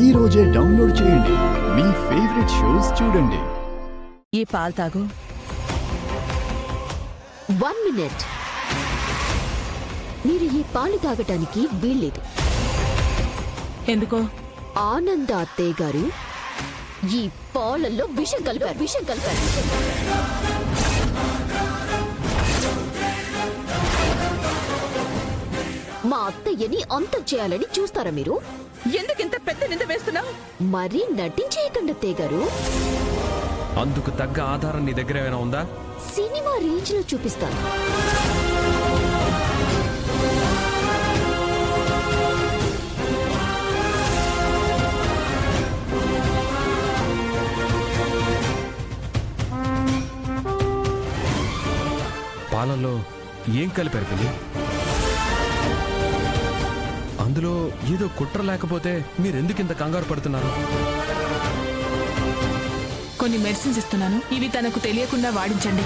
ఈ రోజే డౌన్లోడ్ చేయండి. మీ ఫేవరెట్ షోస్ చూడండి. ఈ పాలు తాగు. 1 మినిట్. మీరు ఈ పాలు తాగటానికి వీల్లేదు. ఎందుకో? ఆనంద అత్తయ్య గారు ఈ పాలల్లో విషం కలిపారు. మా అత్తయ్యని అంతం చేయాలని చూస్తారా మీరు? ఎందుకింత పెద్ద నింద వేస్తున్నావు? మరీ నటించేయకండి అత్తయ్య గారు. అందుకు తగ్గ ఆధారం నీ దగ్గర ఏమైనా ఉందా? సినిమా రేంజ్ లో చూపిస్తాను. పాలల్లో ఏం కలిపారు పిల్లి? అందులో ఏదో కుట్ర లేకపోతే మీరెందుకింత కంగారు పడుతున్నారు? కొన్ని మెడిసిన్స్ ఇస్తున్నాను, ఇవి తనకు తెలియకుండా వాడించండి.